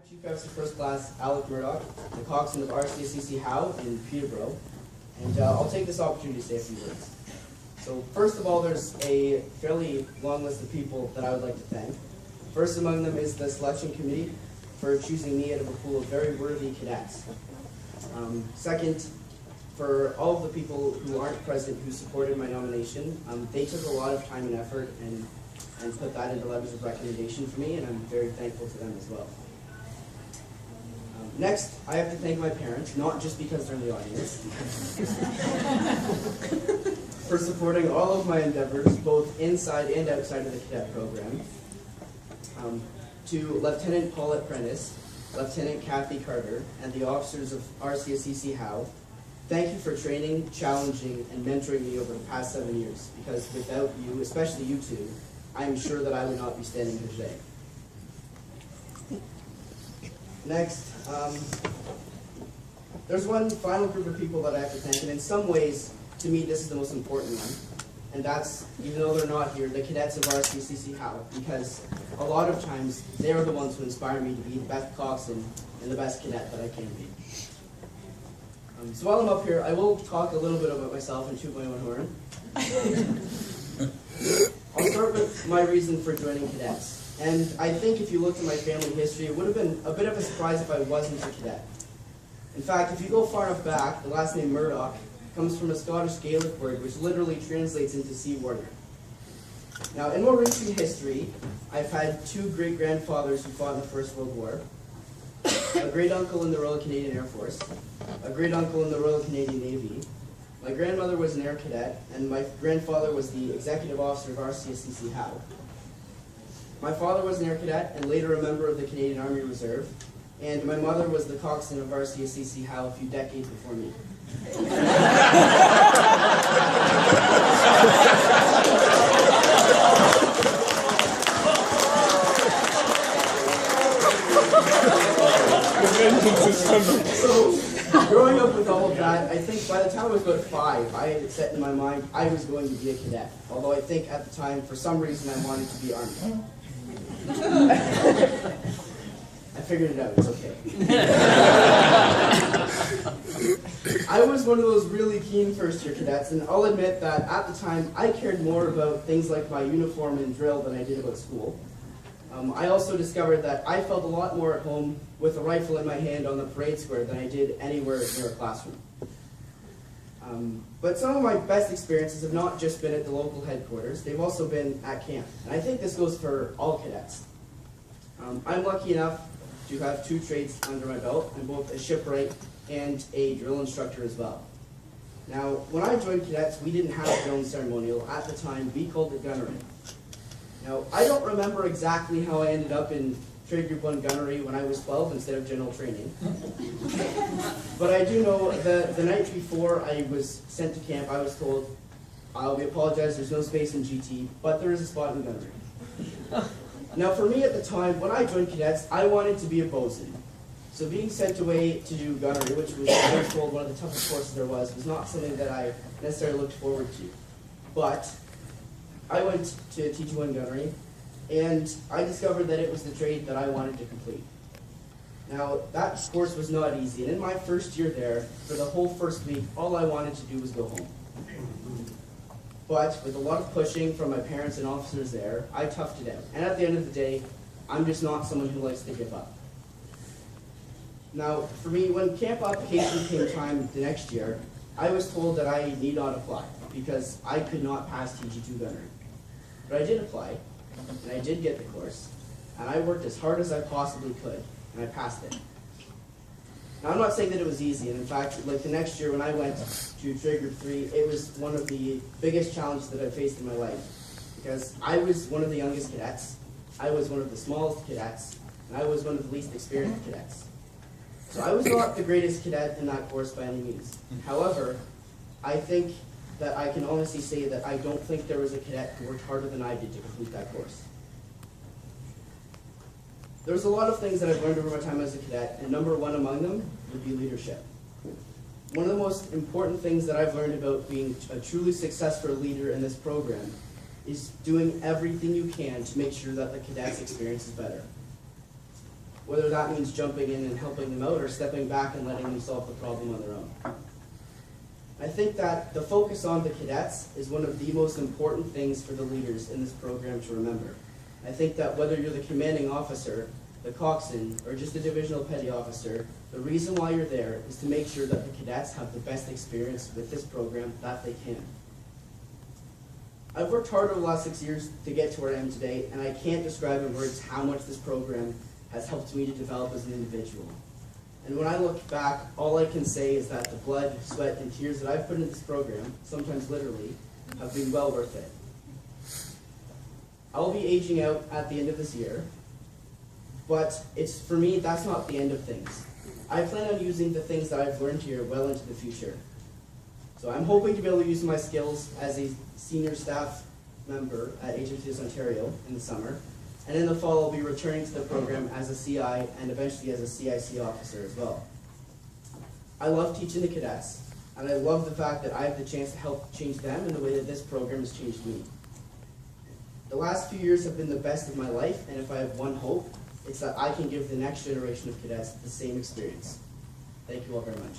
Chief Officer First Class Alec Murdock, the coxswain of RCSCC Howe in Peterborough, and I'll take this opportunity to say a few words. So first of all, there's a fairly long list of people that I would like to thank. First among them is the selection committee for choosing me out of a pool of very worthy cadets. Second, for all of the people who aren't present who supported my nomination, they took a lot of time and effort and put that into letters of recommendation for me, and I'm very thankful to them as well. Next, I have to thank my parents, not just because they're in the audience, for supporting all of my endeavors, both inside and outside of the cadet program. To Lieutenant Paulette Prentice, Lieutenant Kathy Carter, and the officers of RCSCC Howe, thank you for training, challenging, and mentoring me over the past 7 years, because without you, especially you two, I am sure that I would not be standing here today. Next, there's one final group of people that I have to thank, and in some ways, to me, this is the most important one. And that's, even though they're not here, the cadets of RCSCC Howe, because a lot of times, they're the ones who inspire me to be the best coxswain and the best cadet that I can be. So while I'm up here, I will talk a little bit about myself and toot my own horn. I'll start with my reason for joining cadets. And I think if you looked at my family history, it would have been a bit of a surprise if I wasn't a cadet. In fact, if you go far enough back, the last name Murdock comes from a Scottish Gaelic word which literally translates into sea warrior. Now, in more recent history, I've had two great-grandfathers who fought in the First World War, a great-uncle in the Royal Canadian Air Force, a great-uncle in the Royal Canadian Navy. My grandmother was an air cadet, and my grandfather was the executive officer of RCSCC Howe. My father was an air cadet and later a member of the Canadian Army Reserve, and my mother was the coxswain of RCSCC Howe a few decades before me. So, growing up with all of that, I think by the time I was about 5, I had it set in my mind I was going to be a cadet. Although I think at the time, for some reason, I wanted to be Army. I figured it out, it's okay. I was one of those really keen first-year cadets, and I'll admit that at the time, I cared more about things like my uniform and drill than I did about school. I also discovered that I felt a lot more at home with a rifle in my hand on the parade square than I did anywhere near a classroom. But some of my best experiences have not just been at the local headquarters, they've also been at camp. And I think this goes for all cadets. I'm lucky enough to have 2 trades under my belt. I'm both a shipwright and a drill instructor as well. Now, when I joined cadets, we didn't have a drill ceremonial. At the time, we called it gunnery. Now, I don't remember exactly how I ended up in Trade Group 1 gunnery when I was 12 instead of general training. But I do know that the night before I was sent to camp, I was told, we apologize, there's no space in GT, but there is a spot in gunnery. Now, for me at the time, when I joined cadets, I wanted to be a bosun. So being sent away to do gunnery, which was, I was told, one of the toughest courses there was not something that I necessarily looked forward to. But I went to TG1 gunnery, and I discovered that it was the trade that I wanted to complete. Now, that course was not easy, and in my first year there, for the whole first week, all I wanted to do was go home. But with a lot of pushing from my parents and officers there, I toughed it out. And at the end of the day, I'm just not someone who likes to give up. Now, for me, when camp application came time the next year, I was told that I need not apply because I could not pass TG2 gunnery. But I did apply, and I did get the course, and I worked as hard as I possibly could, and I passed it. Now, I'm not saying that it was easy, and in fact, like the next year when I went to Trade Group 3, it was one of the biggest challenges that I faced in my life, because I was one of the youngest cadets, I was one of the smallest cadets, and I was one of the least experienced cadets. So I was not the greatest cadet in that course by any means. However, I think that I can honestly say that I don't think there was a cadet who worked harder than I did to complete that course. There's a lot of things that I've learned over my time as a cadet, and number one among them would be leadership. One of the most important things that I've learned about being a truly successful leader in this program is doing everything you can to make sure that the cadets' experience is better. whether that means jumping in and helping them out or stepping back and letting them solve the problem on their own. I think that the focus on the cadets is one of the most important things for the leaders in this program to remember. I think that whether you're the commanding officer, the coxswain, or just a divisional petty officer, the reason why you're there is to make sure that the cadets have the best experience with this program that they can. I've worked hard over the last 6 years to get to where I am today, and I can't describe in words how much this program has helped me to develop as an individual. And when I look back, all I can say is that the blood, sweat, and tears that I've put into this program, sometimes literally, have been well worth it. I'll be aging out at the end of this year, but for me, that's not the end of things. I plan on using the things that I've learned here well into the future. So I'm hoping to be able to use my skills as a senior staff member at HMCS Ontario in the summer, and in the fall I'll be returning to the program as a CI and eventually as a CIC officer as well. I love teaching the cadets, and I love the fact that I have the chance to help change them in the way that this program has changed me. The last few years have been the best of my life, and if I have one hope, it's that I can give the next generation of cadets the same experience. Thank you all very much.